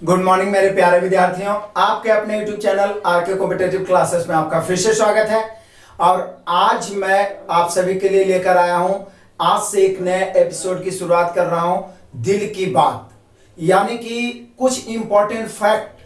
Good morning मेरे प्यारे विद्यार्थियों, आपके अपने YouTube channel RK competitive classes में आपका फिर से स्वागत है। और आज मैं आप सभी के लिए लेकर आया हूं, आज से एक नए एपिसोड की शुरुआत कर रहा हूं, दिल की बात। यानी कि कुछ इंपॉर्टेंट फैक्ट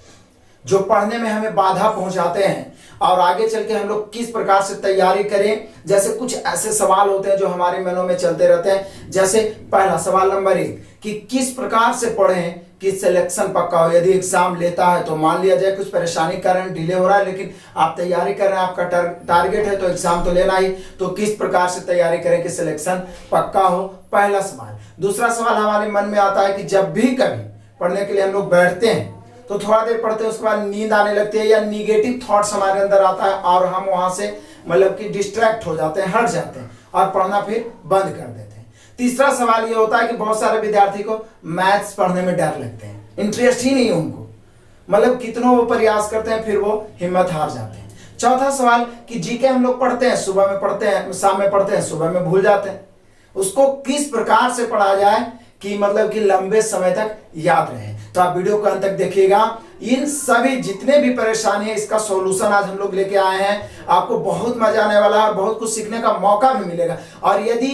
जो पढ़ने में हमें बाधा पहुंचाते हैं और आगे चल के हम लोग किस प्रकार से तैयारी करें। जैसे कुछ ऐसे सवाल होते हैं जो हमारे मनों में चलते रहते हैं। जैसे पहला सवाल नंबर 1 कि किस प्रकार से पढ़ें कि सिलेक्शन पक्का हो। यदि एग्जाम लेता है तो मान लिया जाए कुछ परेशानी के कारण डिले हो रहा है, लेकिन आप तैयारी कर रहे हैं, आपका टारगेट है तो एग्जाम तो लेना ही। तो किस प्रकार से तैयारी करें कि सिलेक्शन पक्का हो, पहला सवाल। दूसरा सवाल हमारे मन में आता है कि जब भी कभी पढ़ने के लिए हम लोग बैठते हैं तो थोड़ा देर पढ़ते हैं, उसके बाद नींद आने लगती है या निगेटिव थॉट्स हमारे अंदर आता है और हम वहां से मतलब कि डिस्ट्रैक्ट हो जाते हैं, हट जाते हैं और पढ़ना फिर बंद कर देते हैं। तीसरा सवाल ये होता है कि बहुत सारे विद्यार्थी को मैथ्स पढ़ने में डर लगते हैं, इंटरेस्ट ही नहीं है उनको, मतलब कितनों वो प्रयास करते हैं फिर वो हिम्मत हार जाते हैं। चौथा सवाल कि जीके हम लोग पढ़ते हैं, सुबह में पढ़ते हैं, शाम में पढ़ते हैं, सुबह में भूल जाते हैं। उसको किस प्रकार से पढ़ा जाए कि मतलब कि लंबे समय तक याद रहे। तो आप वीडियो को अंत तक देखिएगा। इन सभी जितने भी परेशानी है इसका सॉल्यूशन आज हम लोग लेके आए हैं। आपको बहुत मजा आने वाला है और बहुत कुछ सीखने का मौका भी मिलेगा। और यदि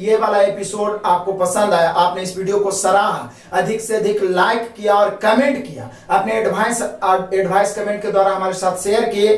ये वाला एपिसोड आपको पसंद आया, आपने इस वीडियो को सराहा, अधिक से अधिक लाइक किया और कमेंट किया, अपने एडवाइस कमेंट के द्वारा हमारे साथ शेयर किए,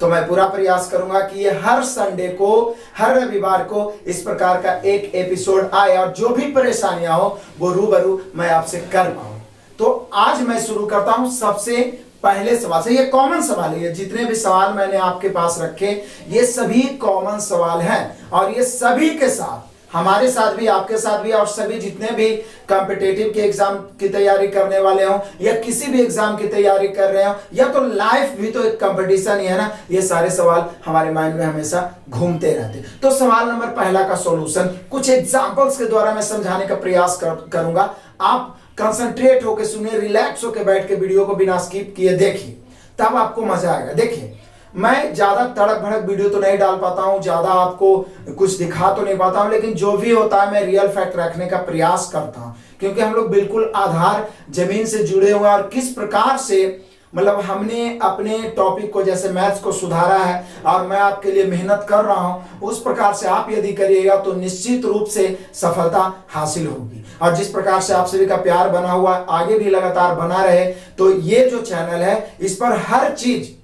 तो मैं पूरा प्रयास करूंगा कि ये हर संडे को, हर रविवार को इस प्रकार का एक एपिसोड आए और जो भी परेशानियां हो वो रूबरू मैं आपसे कर पाऊं। तो आज मैं शुरू करता हूं सबसे पहले सवाल से। ये कॉमन सवाल है, ये जितने भी सवाल मैंने आपके पास रखे ये सभी कॉमन सवाल हैं और ये सभी के साथ, हमारे साथ भी, आपके साथ भी और सभी जितने भी कॉम्पिटिटिव के एग्जाम की तैयारी करने वाले हो या किसी भी एग्जाम की तैयारी कर रहे हो या तो लाइफ भी तो एक कंपटीशन ही है ना, ये सारे सवाल हमारे माइंड में हमेशा घूमते रहते। तो सवाल नंबर पहला का सॉल्यूशन कुछ एग्जांपल्स के द्वारा मैं समझाने का प्रयास करूंगा। आप कंसंट्रेट होकर सुनिए, रिलैक्स होकर बैठ के वीडियो को बिना स्किप किए देखिए, तब आपको मजा आएगा। देखिए, मैं ज्यादा तड़क भड़क वीडियो तो नहीं डाल पाता हूं, ज्यादा आपको कुछ दिखा तो नहीं पाता हूं, लेकिन जो भी होता है मैं रियल फैक्ट रखने का प्रयास करता हूं, क्योंकि हम लोग बिल्कुल आधार जमीन से जुड़े हुए हैं। और किस प्रकार से मतलब हमने अपने टॉपिक को, जैसे मैथ्स को सुधारा है और मैं आपके लिए मेहनत कर रहा हूं, उस प्रकार से आप यदि करिएगा तो निश्चित रूप से सफलता हासिल होगी। और जिस प्रकार से आप सभी का प्यार बना हुआ आगे भी लगातार बना रहे, तो ये जो चैनल है इस पर हर चीज,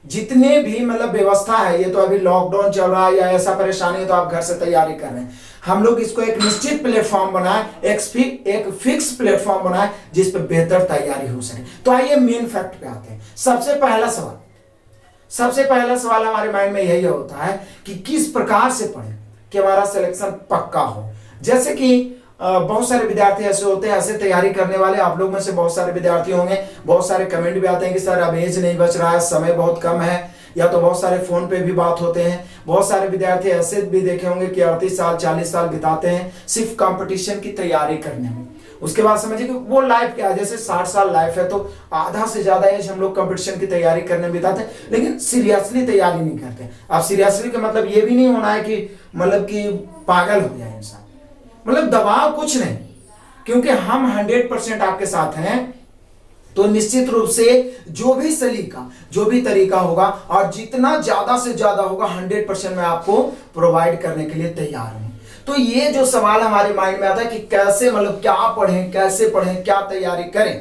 जितने भी मतलब व्यवस्था है, ये तो अभी लॉकडाउन चल रहा है या ऐसा परेशानी है तो आप घर से तैयारी कर रहे हैं, हम लोग इसको एक निश्चित प्लेटफॉर्म बनाए, एक फिक्स प्लेटफॉर्म बनाए जिस पर बेहतर तैयारी हो सके। तो आइए मेन फैक्ट पे आते हैं। सबसे पहला सवाल हमारे माइंड में यही होता है कि किस प्रकार से पढ़ें कि हमारा सिलेक्शन पक्का हो। जैसे कि बहुत सारे विद्यार्थी ऐसे होते हैं, ऐसे तैयारी करने वाले, आप लोग में से बहुत सारे विद्यार्थी होंगे, बहुत सारे कमेंट भी आते हैं कि सर अब एज नहीं बच रहा है, समय बहुत कम है, या तो बहुत सारे फोन पे भी बात होते हैं। बहुत सारे विद्यार्थी ऐसे भी देखे होंगे कि 38 साल 40 साल बिताते हैं सिर्फ कंपटीशन की तैयारी करने में। उसके बाद समझिए कि वो लाइफ क्या है, जैसे 60 साल लाइफ है तो आधा से ज्यादा एज हम लोग कंपटीशन की तैयारी करने में बिताते हैं, लेकिन सीरियसली तैयारी नहीं करते। अब सीरियसली का मतलब ये भी नहीं होना है कि मतलब कि पागल हो जाए इंसान, मतलब दबाव कुछ नहीं, क्योंकि हम 100% आपके साथ हैं। तो निश्चित रूप से जो भी सलीका, जो भी तरीका होगा और जितना ज्यादा से ज्यादा होगा 100% मैं आपको प्रोवाइड करने के लिए तैयार हूं। तो ये जो सवाल हमारे माइंड में आता है कि कैसे, मतलब क्या पढ़ें, कैसे पढ़ें, क्या तैयारी करें,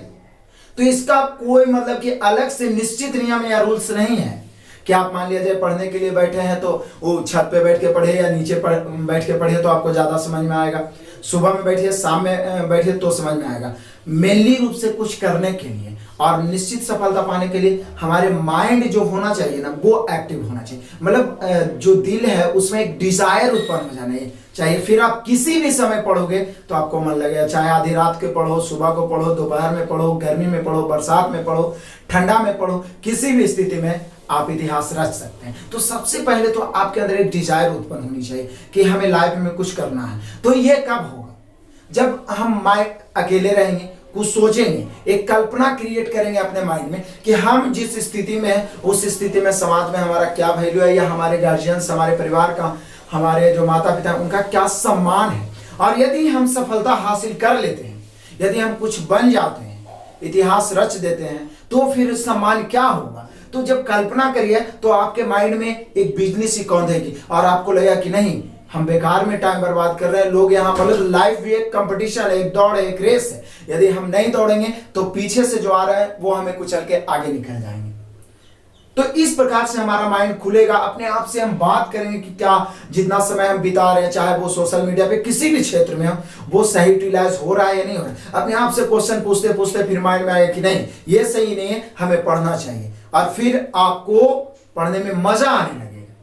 तो इसका कोई मतलब कि अलग से निश्चित नियम या रूल्स नहीं है कि आप मान लीजिए पढ़ने के लिए बैठे हैं तो वो छत पे बैठ के पढ़े या नीचे बैठ के पढ़े तो आपको ज्यादा समझ में आएगा, सुबह में बैठिए, शाम में बैठिए तो समझ में आएगा। मेनली रूप से कुछ करने के लिए और निश्चित सफलता पाने के लिए हमारे माइंड जो होना चाहिए ना, वो एक्टिव होना चाहिए। मतलब जो दिल है उसमें एक डिजायर उत्पन्न हो जाना चाहिए। फिर आप किसी भी समय पढ़ोगे तो आपको मन लगेगा, चाहे आधी रात के पढ़ो, सुबह को पढ़ो, दोपहर में पढ़ो, गर्मी में पढ़ो, बरसात में पढ़ो, ठंडा में पढ़ो, किसी भी स्थिति में आप इतिहास रच सकते हैं। तो सबसे पहले तो आपके अंदर एक डिजायर उत्पन्न होनी चाहिए कि हमें लाइफ में कुछ करना है। तो ये कब होगा? जब हम अकेले रहेंगे, कुछ सोचेंगे, एक कल्पना क्रिएट करेंगे अपने माइंड में कि हम जिस स्थिति में हैं उस स्थिति में समाज में हमारा क्या वैल्यू है, या हमारे गार्जियंस, हमारे परिवार का, हमारे जो माता पिता हैं उनका क्या सम्मान है। और यदि हम सफलता हासिल कर लेते हैं, यदि हम कुछ बन जाते हैं, इतिहास रच देते हैं तो फिर सम्मान क्या होगा। तो जब कल्पना करिए तो आपके माइंड में एक बिजनेस ही कौंधेगी और आपको लगेगा कि नहीं, हम बेकार में टाइम बर्बाद कर रहे हैं। लोग यहाँ मतलब लाइफ भी एक कंपटीशन है, एक दौड़ है, एक रेस है। यदि हम नहीं दौड़ेंगे तो पीछे से जो आ रहा है वो हमें कुचल के आगे निकल जाएंगे। तो इस प्रकार से हमारा माइंड खुलेगा। अपने आप से हम बात करेंगे कि क्या जितना समय हम बिता रहे हैं, चाहे वो सोशल मीडिया पे किसी भी क्षेत्र में हो, वो सही यूटिलाइज हो रहा है या नहीं हो रहा है। अपने आप से क्वेश्चन पूछते पूछते फिर माइंड में आएगा कि नहीं, ये सही नहीं है, हमें पढ़ना चाहिए, और फिर आपको पढ़ने में मजा आने लगेगा।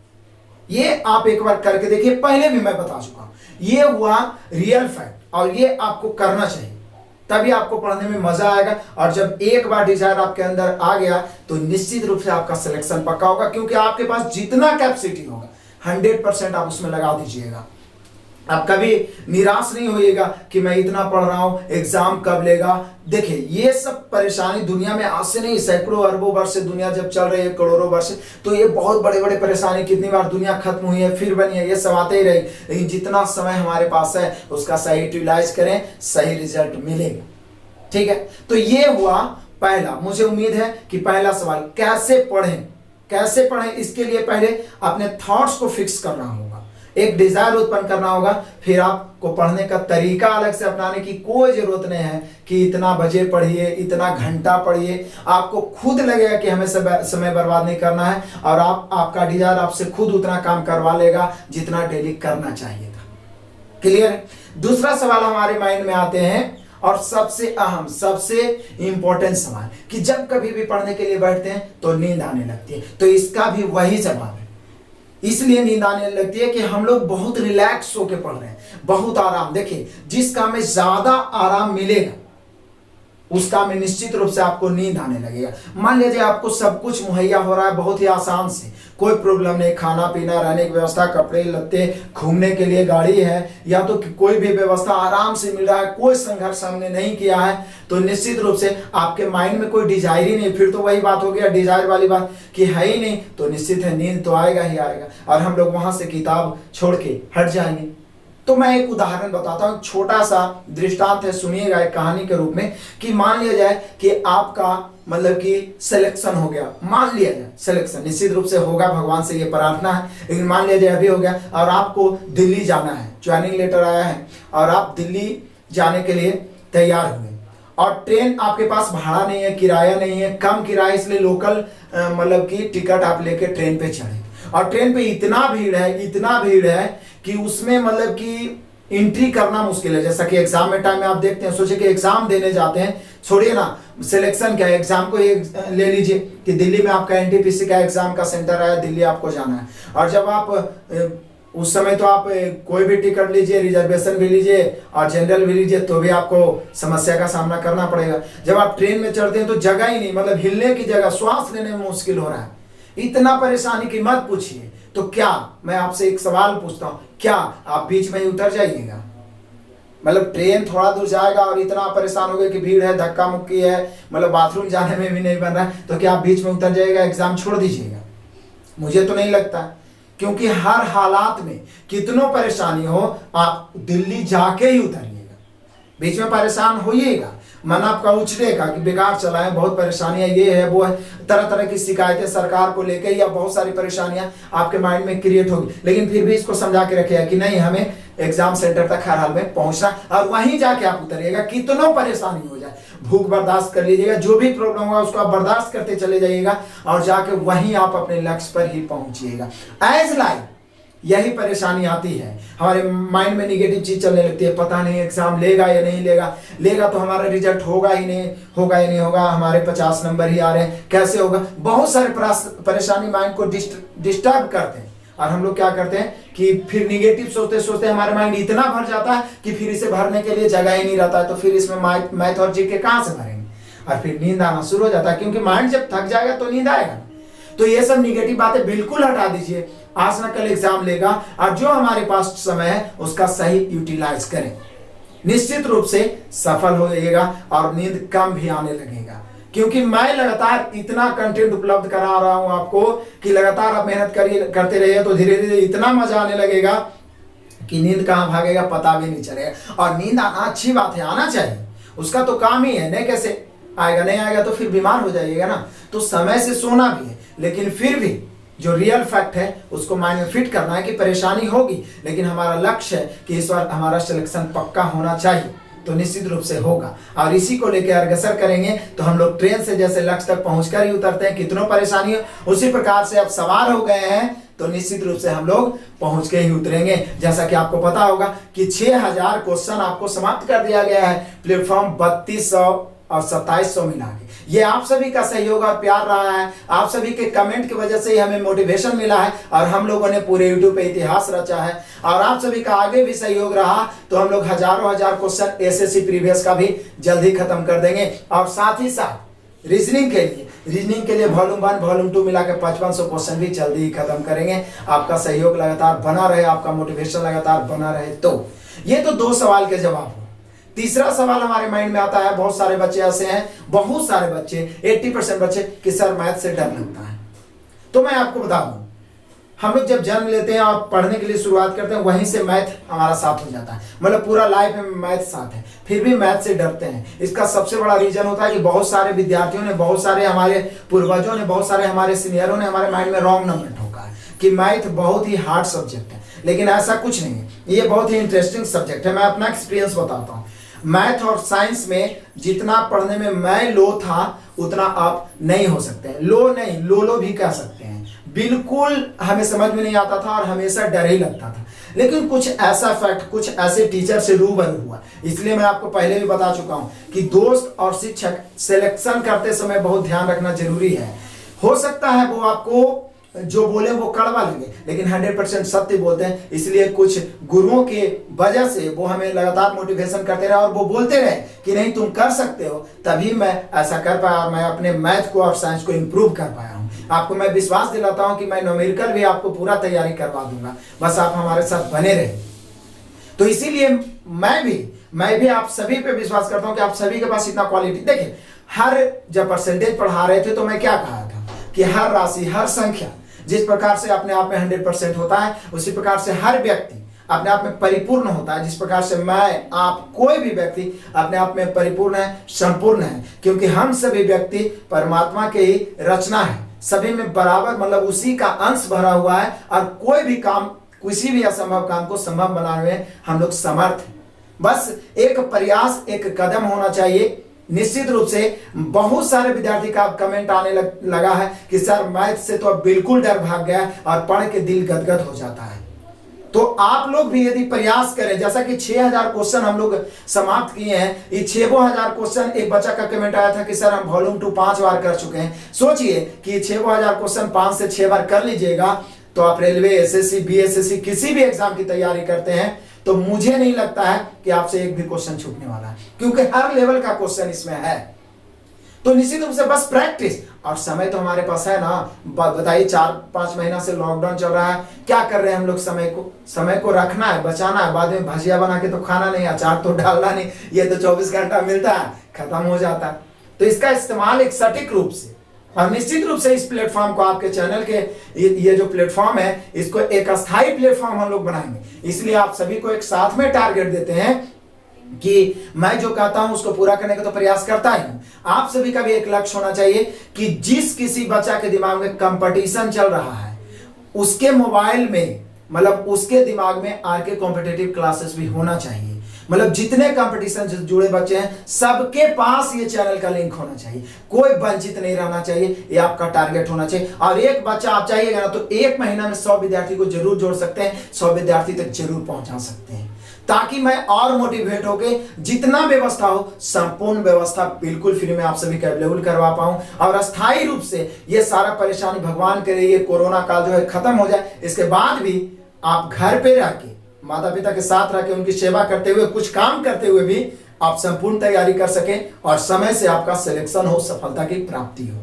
ये आप एक बार करके देखिए, पहले भी मैं बता चुका हूं, ये हुआ रियल फैक्ट, और ये आपको करना चाहिए, तभी आपको पढ़ने में मजा आएगा। और जब एक बार डिजायर आपके अंदर आ गया तो निश्चित रूप से आपका सिलेक्शन पक्का होगा, क्योंकि आपके पास जितना कैपेसिटी होगा 100% आप उसमें लगा दीजिएगा। आप कभी निराश नहीं होइएगा कि मैं इतना पढ़ रहा हूं, एग्जाम कब लेगा। देखिए, ये सब परेशानी दुनिया में आज से नहीं, सैकड़ों अरबों वर्ष से दुनिया जब चल रही है, करोड़ों वर्ष से, तो ये बहुत बड़े बड़े परेशानी, कितनी बार दुनिया खत्म हुई है फिर बनी है, ये सब आते ही रही। लेकिन जितना समय हमारे पास है उसका सही यूटिलाइज करें, सही रिजल्ट मिलेगा। ठीक है, तो ये हुआ पहला। मुझे उम्मीद है कि पहला सवाल, कैसे पढ़ें, कैसे पढ़ें, इसके लिए पहले अपने थॉट्स को फिक्स करना होगा, एक डिजायर उत्पन्न करना होगा। फिर आपको पढ़ने का तरीका अलग से अपनाने की कोई जरूरत नहीं है कि इतना बजे पढ़िए, इतना घंटा पढ़िए। आपको खुद लगेगा कि हमें समय बर्बाद नहीं करना है, और आपका डिजायर आपसे खुद उतना काम करवा लेगा जितना डेली करना चाहिए था। क्लियर। दूसरा सवाल हमारे माइंड में आते हैं, और सबसे अहम, सबसे इंपॉर्टेंट सवाल, कि जब कभी भी पढ़ने के लिए बैठते हैं तो नींद आने लगती है। तो इसका भी वही जवाब है। इसलिए नींद आने लगती है कि हम लोग बहुत रिलैक्स होकर पढ़ रहे हैं, बहुत आराम। देखिए, जिस काम में ज्यादा आराम मिलेगा उस काम में निश्चित रूप से आपको नींद आने लगेगा। मान लीजिए आपको सब कुछ मुहैया हो रहा है बहुत ही आसान से, कोई प्रॉब्लम नहीं, खाना पीना, रहने की व्यवस्था, कपड़े लत्ते, घूमने के लिए गाड़ी है, या तो कोई भी व्यवस्था आराम से मिल रहा है, कोई संघर्ष हमने नहीं किया है, तो निश्चित रूप से आपके माइंड में कोई डिजायर ही नहीं। फिर तो वही बात हो गया डिजायर वाली बात कि है ही नहीं, तो निश्चित है नींद तो आएगा ही आएगा, और हम लोग वहां से किताब छोड़ के हट जाएंगे। तो मैं एक उदाहरण बताता हूं, छोटा सा दृष्टांत है, सुनिएगा एक कहानी के रूप में। कि मान लिया जाए कि आपका मतलब कि सिलेक्शन हो गया, मान लिया जाए सिलेक्शन, निश्चित रूप से होगा, भगवान से ये प्रार्थना है, लेकिन मान लिया जाए अभी हो गया, और आपको दिल्ली जाना है, ज्वाइनिंग लेटर आया है, और आप दिल्ली जाने के लिए तैयार हुए, और ट्रेन आपके पास भाड़ा नहीं है, किराया नहीं है, कम किराया, इसलिए लोकल मतलब कि टिकट आप लेके ट्रेन पे चढ़े, और ट्रेन पे इतना भीड़ है, इतना भीड़ है कि उसमें मतलब कि एंट्री करना मुश्किल है। जैसा कि एग्जाम में टाइम में आप देखते हैं, सोचिए कि एग्जाम देने जाते हैं, छोड़िए ना सिलेक्शन क्या है, एग्जाम को ये ले लीजिए कि दिल्ली में आपका एनटीपीसी का एग्जाम का सेंटर है, दिल्ली आपको जाना है, और जब आप उस समय तो आप कोई भी टिकट लीजिए, रिजर्वेशन भी लीजिए और जनरल भी लीजिए, तो भी आपको समस्या का सामना करना पड़ेगा। जब आप ट्रेन में चढ़ते हैं तो जगह ही नहीं, मतलब हिलने की जगह, श्वास लेने में मुश्किल हो रहा है, इतना परेशानी की मत पूछिए। तो क्या, मैं आपसे एक सवाल पूछता हूं, क्या आप बीच में ही उतर जाइएगा? मतलब ट्रेन थोड़ा दूर जाएगा और इतना परेशान हो गए कि भीड़ है, धक्का मुक्की है, मतलब बाथरूम जाने में भी नहीं बन रहा है, तो क्या आप बीच में उतर जाइएगा, एग्जाम छोड़ दीजिएगा? मुझे तो नहीं लगता, क्योंकि हर हालात में कितनों परेशानी हो, आप दिल्ली जाके ही उतरिएगा, बीच में परेशान होइएगा, मन आपका उछलेगा कि बेकार चला है, बहुत परेशानियां, ये है वो है, तरह तरह की शिकायतें सरकार को लेकर, या बहुत सारी परेशानियां आपके माइंड में क्रिएट होगी। लेकिन फिर भी इसको समझा के रखिएगा कि नहीं, हमें एग्जाम सेंटर तक हर हाल में पहुंचना, और वहीं जाके आप उतरिएगा, कितनों परेशानी हो जाए, भूख बर्दाश्त कर लीजिएगा, जो भी प्रॉब्लम होगा उसको आप बर्दाश्त करते चले जाइएगा, और जाके वहीं आप अपने लक्ष्य पर ही पहुंचिएगा। एज लाइक यही परेशानी आती है, हमारे माइंड में निगेटिव चीज चलने लगती है, पता नहीं एग्जाम लेगा या नहीं लेगा, लेगा तो हमारा रिजल्ट होगा ही नहीं, होगा ही नहीं होगा, हमारे 50 नंबर ही आ रहे हैं, कैसे होगा, बहुत सारे परेशानी माइंड को डिस्टर्ब करते हैं। और हम लोग क्या करते हैं कि फिर निगेटिव सोचते सोचते हमारे माइंड इतना भर जाता है कि फिर इसे भरने के लिए जगह ही नहीं रहता है, तो फिर इसमें मैथ और जीके कहां से भरेंगे, और फिर नींद आना शुरू हो जाता है, क्योंकि माइंड जब थक जाएगा तो नींद आएगा। तो ये सब निगेटिव बातें बिल्कुल हटा दीजिए, आज ना कल एग्जाम लेगा, और जो हमारे पास समय है उसका सही यूटिलाइज करें, निश्चित रूप से सफल हो जाइएगा, और नींद कम भी आने लगेगा। क्योंकि मैं लगातार इतना कंटेंट उपलब्ध करा रहा हूं आपको कि लगातार आप मेहनत करते रहिए, तो धीरे धीरे इतना मजा आने लगेगा कि नींद कहां भागेगा पता भी नहीं चलेगा। और नींद आना अच्छी बात है, आना चाहिए, उसका तो काम ही है, नहीं कैसे आएगा, नहीं आएगा तो फिर बीमार हो जाइएगा ना। तो समय से सोना भी है, लेकिन फिर भी जो रियल फैक्ट है उसको माइंड में फिट करना है कि परेशानी होगी, लेकिन हमारा लक्ष्य है कि इस बार हमारा सिलेक्शन पक्का होना चाहिए, तो निश्चित रूप से होगा। और इसी को लेकर अग्रसर करेंगे। तो हम लोग ट्रेन से जैसे लक्ष्य तक पहुंचकर ही उतरते हैं, कितनों परेशानी हो, उसी प्रकार से अब सवार हो गए हैं तो निश्चित रूप से हम लोग पहुंच के ही उतरेंगे। जैसा कि आपको पता होगा कि 6000 क्वेश्चन आपको समाप्त कर दिया गया है प्लेटफॉर्म 3200 और 2700 मिला के। ये आप सभी का सहयोग और प्यार रहा है, आप सभी के कमेंट की वजह से ही हमें मोटिवेशन मिला है और हम लोगों ने पूरे यूट्यूब पे इतिहास रचा है। और आप सभी का आगे भी सहयोग रहा तो हम लोग हजारों हजार क्वेश्चन एसएससी प्रीवियस का भी जल्दी खत्म कर देंगे। और साथ ही साथ रीजनिंग के लिए वॉल्यूम 1 वॉल्यूम 2 मिला के 5500 क्वेश्चन भी जल्दी ही खत्म करेंगे। आपका सहयोग लगातार बना रहे, आपका मोटिवेशन लगातार बना रहे। तो ये तो 2 सवाल के जवाब हो। तीसरा सवाल हमारे माइंड में आता है, बहुत सारे बच्चे ऐसे हैं, बहुत सारे बच्चे 80% बच्चे कि सर मैथ से डर लगता है। तो मैं आपको बता दूं, हम लोग जब जन्म लेते हैं और पढ़ने के लिए शुरुआत करते हैं वहीं से मैथ हमारा साथ हो जाता है, मतलब पूरा लाइफ में मैथ साथ है, फिर भी मैथ से डरते हैं। इसका सबसे बड़ा रीजन होता है कि बहुत सारे विद्यार्थियों ने, बहुत सारे हमारे पूर्वजों ने, बहुत सारे हमारे सीनियरों ने हमारे माइंड में रॉन्ग नंबर ठोका है कि मैथ बहुत ही हार्ड सब्जेक्ट है। लेकिन ऐसा कुछ नहीं है, ये बहुत ही इंटरेस्टिंग सब्जेक्ट है। मैं अपना एक्सपीरियंस बताता हूँ। मैथ और साइंस में जितना पढ़ने में मैं लो था उतना आप नहीं हो सकते। लो नहीं, लो भी कह सकते हैं। बिल्कुल हमें समझ में नहीं आता था और हमेशा डर ही लगता था। लेकिन कुछ ऐसा फैक्ट, कुछ ऐसे टीचर से रूबरू हुआ, इसलिए मैं आपको पहले भी बता चुका हूं कि दोस्त और शिक्षक सिलेक्शन करते समय बहुत ध्यान रखना जरूरी है। हो सकता है वो आपको जो बोले वो कड़वा लगे, लेकिन 100% सत्य बोलते हैं। इसलिए कुछ गुरुओं के वजह से वो हमें लगातार मोटिवेशन करते रहे और वो बोलते रहे कि नहीं तुम कर सकते हो, तभी मैं ऐसा कर पाया और मैं अपने मैथ को और साइंस को इंप्रूव कर पाया हूं। आपको मैं विश्वास दिलाता हूं कि मैं न्यूमेरिकल भी आपको पूरा तैयारी करवा दूंगा, बस आप हमारे साथ बने रहे। तो इसीलिए मैं भी आप सभी पे विश्वास करता हूं कि आप सभी के पास इतना क्वालिटी। देखिए, हर जब परसेंटेज पढ़ा रहे थे तो मैं क्या कहा था कि हर राशि, हर संख्या जिस प्रकार से अपने आप में 100% होता है, उसी प्रकार से हर व्यक्ति अपने आप में परिपूर्ण होता है। जिस प्रकार से मैं, आप, कोई भी व्यक्ति अपने आप में परिपूर्ण है, संपूर्ण है, क्योंकि हम सभी व्यक्ति परमात्मा के ही रचना है। सभी में बराबर, मतलब उसी का अंश भरा हुआ है और कोई भी काम, किसी भी असंभव काम को संभव बनाने में हम लोग समर्थ हैं। बस एक प्रयास, एक कदम होना चाहिए। निश्चित रूप से बहुत सारे विद्यार्थी का कमेंट आने लगा है कि सर मैथ से तो अब बिल्कुल डर भाग गया और पढ़ के दिल गदगद हो जाता है। तो आप लोग भी यदि प्रयास करें, जैसा कि 6000 क्वेश्चन हम लोग समाप्त किए हैं, ये 6000 क्वेश्चन, एक बच्चा का कमेंट आया था कि सर हम वॉल्यूम 2 5 बार कर चुके हैं। सोचिए कि 6000 क्वेश्चन 5 से 6 बार कर लीजिएगा तो आप रेलवे, एसएससी, बीएसएससी किसी भी एग्जाम की तैयारी करते हैं तो मुझे नहीं लगता है कि आपसे एक भी क्वेश्चन छूटने वाला है, क्योंकि हर लेवल का क्वेश्चन इसमें है। तो निश्चित रूप से बस प्रैक्टिस और समय तो हमारे पास है ना। बताइए, 4-5 महीना से लॉकडाउन चल रहा है, क्या कर रहे हैं हम लोग? समय को रखना है, बचाना है। बाद में भजिया बना के तो खाना नहीं, अचार तो डालना नहीं, ये तो 24 घंटा मिलता है, खत्म हो जाता है। तो इसका इस्तेमाल एक सटीक रूप से, और निश्चित रूप से इस प्लेटफॉर्म को, आपके चैनल के ये जो प्लेटफॉर्म है, इसको एक अस्थायी प्लेटफॉर्म हम लोग बनाएंगे। इसलिए आप सभी को एक साथ में टारगेट देते हैं कि मैं जो कहता हूं उसको पूरा करने का तो प्रयास करता ही हूं। आप सभी का भी एक लक्ष्य होना चाहिए कि जिस किसी बच्चा के दिमाग में कंपटीशन चल रहा है, उसके मोबाइल में, मतलब उसके दिमाग में आरके कॉम्पिटिटिव क्लासेस भी होना चाहिए। मतलब जितने कंपटीशन से जुड़े बच्चे हैं सबके पास ये चैनल का लिंक होना चाहिए, कोई वंचित नहीं रहना चाहिए। ये आपका टारगेट होना चाहिए। और एक बच्चा आप चाहिएगा ना तो एक महीना में 100 विद्यार्थी को जरूर जोड़ सकते हैं, 100 विद्यार्थी तक जरूर पहुंचा सकते हैं, ताकि मैं और मोटिवेट होके जितना व्यवस्था हो, संपूर्ण व्यवस्था बिल्कुल फ्री में आप सभी को अवेलेबल करवा पाऊं और अस्थायी रूप से ये सारा परेशानी, भगवान करे ये कोरोना काल जो है खत्म हो जाए। इसके बाद भी आप घर पे रह के, माता पिता के साथ रह के, उनकी सेवा करते हुए, कुछ काम करते हुए भी आप संपूर्ण तैयारी कर सकें और समय से आपका सिलेक्शन हो, सफलता की प्राप्ति हो।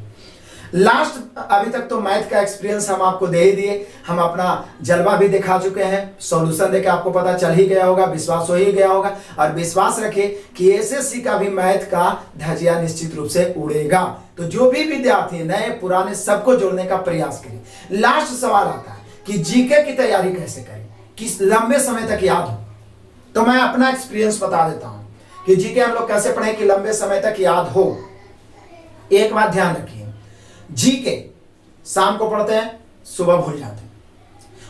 लास्ट, अभी तक तो मैथ का एक्सपीरियंस हम आपको दे ही दिए, हम अपना जलवा भी दिखा चुके हैं, सॉल्यूशन देके आपको पता चल ही गया होगा, विश्वास हो ही गया होगा। और विश्वास रखिए कि एसएससी का भी मैथ का धजिया निश्चित रूप से उड़ेगा। तो जो भी विद्यार्थी नए पुराने सबको जोड़ने का प्रयास करें। लास्ट सवाल आता है कि जीके की तैयारी कैसे करें, किस लंबे समय तक याद हो। तो मैं अपना एक्सपीरियंस बता देता हूं कि जीके हम लोग कैसे पढ़ें कि लंबे समय तक याद हो। एक बात ध्यान रखिए, जीके शाम को पढ़ते हैं, सुबह भूल जाते हैं,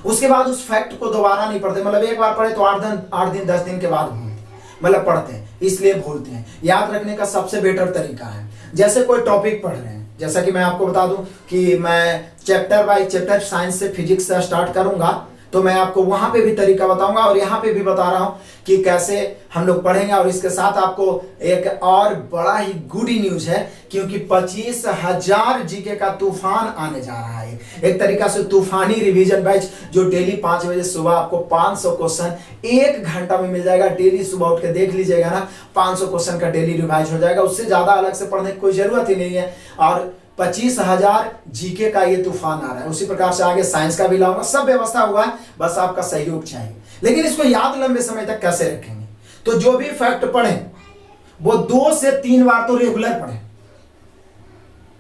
उसके बाद उस फैक्ट को दोबारा नहीं पढ़ते, मतलब एक बार पढ़े तो 8 दिन 10 दिन के बाद भूलते, मतलब पढ़ते हैं इसलिए भूलते हैं। याद रखने का सबसे बेटर तरीका है, जैसे कोई टॉपिक पढ़ रहे हैं, जैसा कि मैं आपको बता दूं कि मैं चैप्टर बाय चैप्टर साइंस से फिजिक्स से स्टार्ट करूंगा, तो मैं आपको वहां पे भी तरीका बताऊंगा और यहाँ पे भी बता रहा हूं कि कैसे हम लोग पढ़ेंगे। और इसके साथ आपको एक और बड़ा ही गुड न्यूज है, क्योंकि 25,000 जीके का तूफान आने जा रहा है। एक तरीका से तूफानी रिवीजन बैच, जो डेली 5 बजे सुबह आपको 500 क्वेश्चन 1 घंटा में मिल जाएगा। डेली सुबह उठ के देख लीजिएगा ना, 500 क्वेश्चन का डेली रिवाइज हो जाएगा, उससे ज्यादा अलग से पढ़ने की कोई जरूरत ही नहीं है। और 25,000 जीके का ये तूफान आ रहा है। उसी प्रकार से आगे साइंस का भी लाऊंगा, सब व्यवस्था हुआ है, बस आपका सहयोग चाहिए। लेकिन इसको याद लंबे समय तक कैसे रखेंगे? तो जो भी फैक्ट पढ़ें वो 2 से 3 बार तो रेगुलर पढ़ें,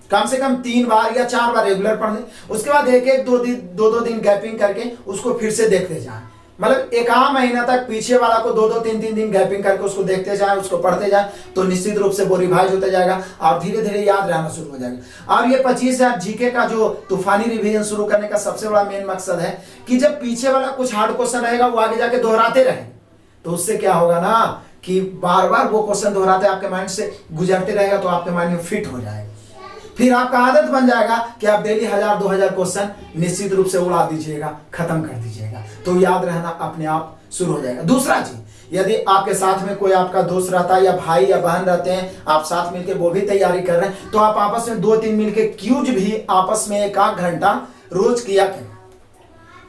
कम से कम 3 बार या 4 बार रेगुलर पढ़ लें। उसके बाद एक 2 दिन गैपिंग करके उसको फिर से देखते जाएं, मतलब 1 महीना तक पीछे वाला को 2 3 दिन गैपिंग करके उसको देखते जाएं, उसको पढ़ते जाएं, तो निश्चित रूप से वो रिवाइज होता जाएगा और धीरे धीरे याद रहना शुरू हो जाएगा। और ये 25,000 जीके का जो तूफानी रिवीजन शुरू करने का सबसे बड़ा मेन मकसद है कि जब पीछे वाला कुछ हार्ड क्वेश्चन रहेगा वो आगे जाके दोहराते रहें, तो उससे क्या होगा ना कि बार बार वो क्वेश्चन दोहराते आपके माइंड से गुजरते रहेगा, तो आपके माइंड में फिट हो जाएगा। फिर आपका आदत बन जाएगा कि आप डेली 1000-2000 क्वेश्चन निश्चित रूप से उड़ा दीजिएगा, खत्म कर दीजिएगा, तो याद रहना अपने आप शुरू हो जाएगा। दूसरा चीज, यदि आपके साथ में कोई आपका दोस्त रहता है या भाई या बहन रहते हैं, आप साथ मिलकर वो भी तैयारी कर रहे हैं, तो आप आपस में 2-3 मिलकर क्यूज भी आपस में 1-8 घंटा रोज किया करें।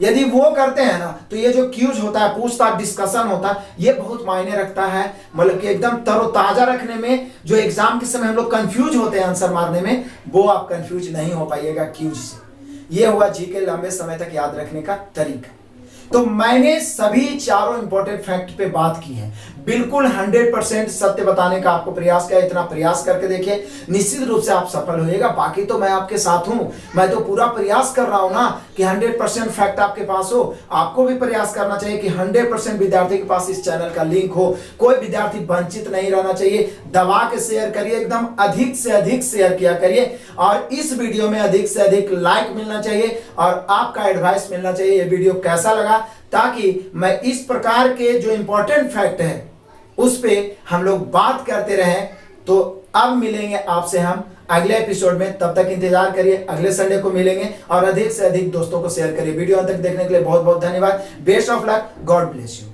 यदि वो करते हैं ना, तो ये जो क्यूज होता है, पूछताछ डिस्कशन होता है, ये बहुत मायने रखता है, मतलब कि एकदम तरोताजा रखने में। जो एग्जाम के समय हम लोग कंफ्यूज होते हैं आंसर मारने में, वो आप कंफ्यूज नहीं हो पाइएगा क्यूज से। ये हुआ जीके लंबे समय तक याद रखने का तरीका। तो मैंने सभी चारों इंपॉर्टेंट फैक्ट पे बात की है, बिल्कुल 100% सत्य बताने का आपको प्रयास किया। इतना प्रयास करके देखिए, निश्चित रूप से आप सफल होइएगा। बाकी तो मैं आपके साथ हूं, मैं तो पूरा प्रयास कर रहा हूं ना कि 100% फैक्ट आपके पास हो। आपको भी प्रयास करना चाहिए कि 100% विद्यार्थी के पास इस चैनल का लिंक हो, कोई विद्यार्थी वंचित नहीं रहना चाहिए। दबा के शेयर करिए, एकदम अधिक से अधिक शेयर किया करिए, और इस वीडियो में अधिक से अधिक लाइक मिलना चाहिए और आपका एडवाइस मिलना चाहिए, ये वीडियो कैसा लगा, ताकि मैं इस प्रकार के जो इंपॉर्टेंट फैक्ट है उस पे हम लोग बात करते रहें। तो अब मिलेंगे आपसे हम अगले एपिसोड में, तब तक इंतजार करिए, अगले संडे को मिलेंगे। और अधिक से अधिक दोस्तों को शेयर करिए। वीडियो अंत तक देखने के लिए बहुत बहुत धन्यवाद। Best of luck, God bless you.